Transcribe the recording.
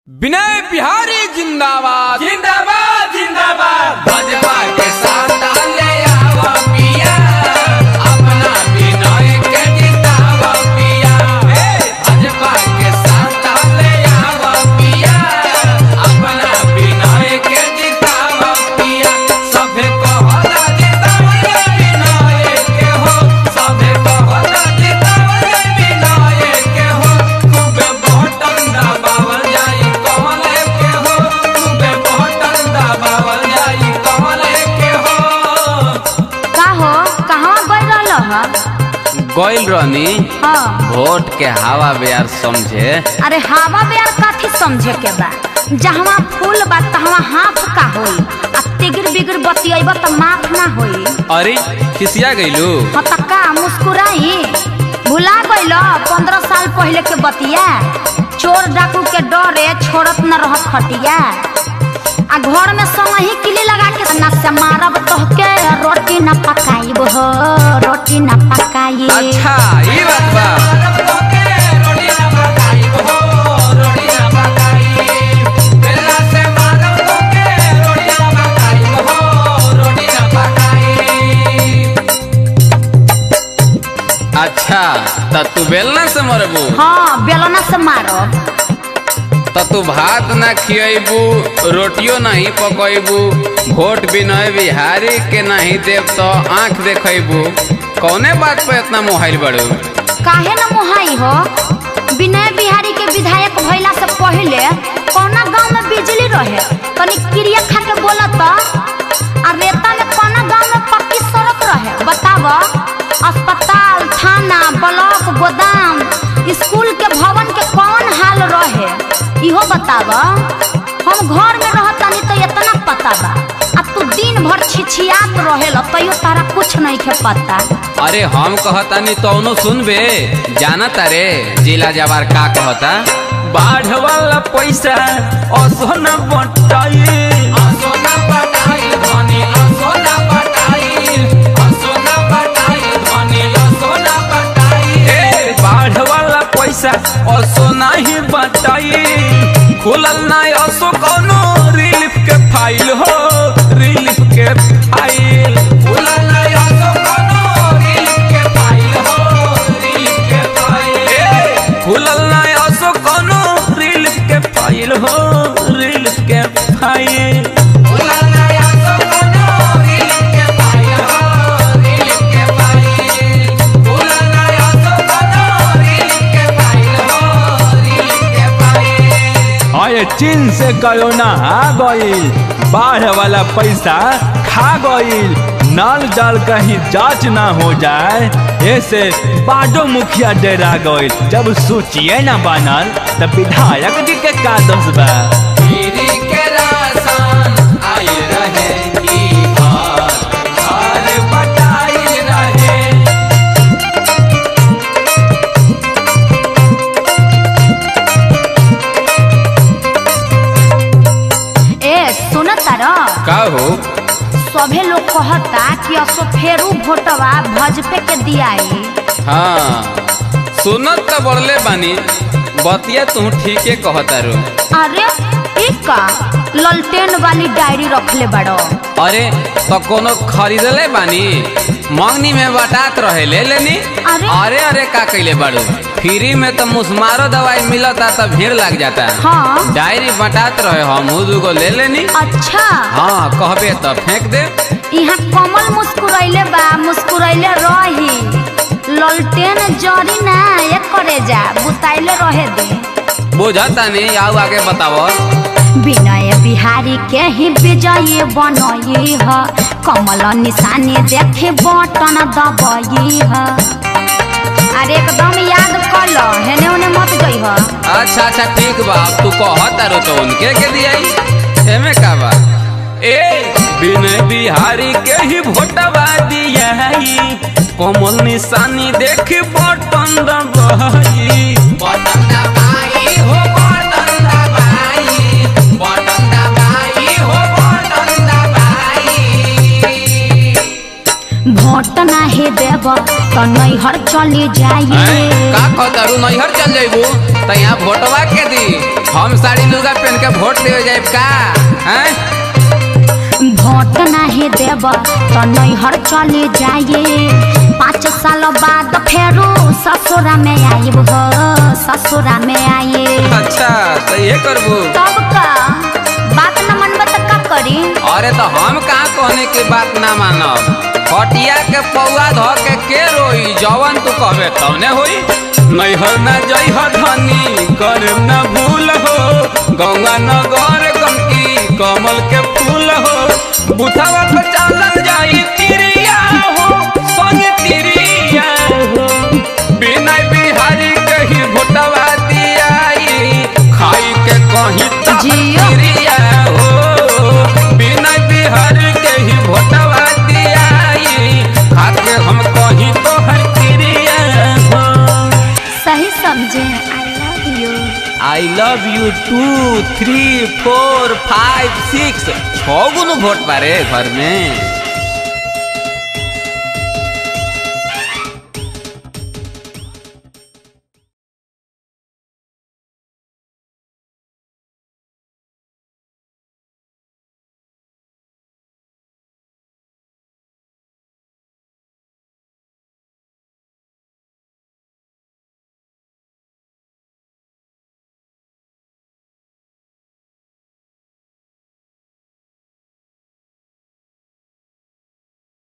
विनय बिहारी जिंदाबाद जिंदाबाद जिंदाबाद। भाजपा के साथ ले आवा पिया, अपना विनय के जितावा पिया। भाजपा के साथ ले आवा पिया, अपना विनय के जितावा पिया। सभे कहला जितावा विनय के हो, सभे कहला जितावा विनय के हो। खूबे बटन दबावल जाई कमल के हो, खूबे बटन दबावल जाई कमल के हो। का हो कहाँ गई रहल ह? गइल रहनी हाँ। वोट के हवा बेयार समझे। अरे हवा बेयार काथी समझे के बा? जहवा फूल बा तहवा हाफ का होई, आ तिगिर बिगिर बतियब त माफ ना होई। अरे खिसिया गइलू? हाँ त का मुस्कुराई? भुला गइल 15 साल पहले के बतिया। चोर डाकू के डरे छोड़त न रह खटिया, आ घर में संगही किली लगा के ना से मारब तोहके, रोटी न पकाइब हो, रोटी न पकाई। अच्छा ई बात बा। रोटी ना पकाई हो, रोटी ना पकाई। बेला से मारब तोके, रोटी ना पकाई हो, रोटी ना पकाई। अच्छा त तू बेलना से मरबू? हाँ बेलना से मारब। त तू भात ना खियबू, रोटियो नहीं पकैबू, वोट विनय बिहारी के नहीं देव तो आँख देखबू। कौने बात पे इतना मोहाइल बड़ू? काहे न मोहाई हो? विनय बिहारी के विधायक भइला से पहले कौना गांव में बिजली रहे? तनी क्रिया खा के बोलत। आ रेता में कौना गांव में पक्की सड़क रहे? बताव। अस्पताल, थाना, ब्लॉक, गोदाम, स्कूल के भवन के कौन हाल रहे? इहो बताव। हम घर में रहतानी तो इतना पता बा, अब तू दिन भर छिछियात रहेला तैयो तारा कुछ नहीं के पता। अरे हम कहतानी तौनो सुनबे। जाना तारे जिला जवार का कहता? बाढ़ वाला पैसा असोना बटाई, असोना पटाई धनी असोना पटाई, असोना पटाई धनी असोना पटाई। बाढ़ वाला पैसा असोना ही बटाई। खुलल ना असो कौनो रिलीफ के फाइल हो, रिलीफ के फाइल। खुलल ना असो कौनो रिलीफ के फाइल हो, रिलीफ के फाइल। खुलल ना असो कौनो रिलीफ के फाइल हो, रिलीफ के फाइल। खुलल ना असो कौनो रिलीफ के फाइल हो, रिलीफ के फाइल। खुलल ना असो कौनो रिलीफ के फाइल हो, रिलीफ के फाइल। अरे चीन से कोरोना आ गईल, बाढ़ वाला पैसा खा गईल। नल जल कहीं जांच ना हो जाए, ऐसे बाडो मुखिया डेरा गईल। जब सोचिए ना बनल तब विधायक जी के का दोष बा? गिरी के रासन आए रहे, ई घर बटाई रहे। ए सुन तारा, का हो? सभे लोग कहता कि असो फेरू भोटवा भाजपे के दियाई। हाँ सुनत त बड़ले बानी, बतिया तू ठीके कहतारू। अरे ई का ललटेन वाली डायरी रखले बड़ो? अरे तो कोनो खरीदले बानी? मंगनी में बटात रहे ले लेनी। अरे? अरे अरे का कैले बाड़ू? फ्री में तो मुस्मारो दवाई मिलता तो भीड़ लग जाता। हाँ। डायरी बटात रहे, हम दूगो ले लेनी। अच्छा हाँ कहबे तो फेंक दे। यहाँ कमल मुस्कुरैले बा, मुस्कुरैले रही। ललटेन जरी ना एक करे जा, बुताइले रहे दे। बुझता नहीं, आओ आगे बताओ। विनय बिहारी के ही विजयी बनई ह, कमल निशानी देखे बटन दबई ह। अरे एकदम याद कर लो, हेने ओने मत गई ह। अच्छा अच्छा ठीक बा, अब तू कहतारू तो उनके के दियाई, एमे का बा? ए विनय बिहारी के ही भोटवा दियाई, कमल निशानी देख बटन दबाई। बटन दबाई हो, बटन दबाई, बटन दबाई हो, बटन दबाई। भोट नाही देब तो नैहर चले जाइए। का कहतारू नैहर चल जाइबू तो यहाँ वोटवा के दी हम साड़ी लुगा पहन के वोट देवे जाइब का हैं? वोट नहीं देब तो नैहर चले जाइए। 5 साल बाद फेरो ससुरा में आइब हो, ससुरा में आइए। अच्छा तो ये करबू तब का बात न मनब तो का करी? अरे तो हम कहाँ कहने की बात ना मानब। हटिया के पौआ धो के रोई जवन तू कहबे तवने होई। नैहर न जइह धनी करम न भूल हो, गंगा नगर गमकी कमल के फूल हो। बुथवा पे चालल जाई तिरिया हो, संग तिरिया हो। बिना बिहारी कही भोटवा दियाई, खाई के कहीं तिरिया हो। बिना बिहारी कही भोटवा दियाई, खाके हम कहीं तो हर तिरिया हो। सही समझे। I love you 2 3 4 5 6 6 Guno vote बारे घर में।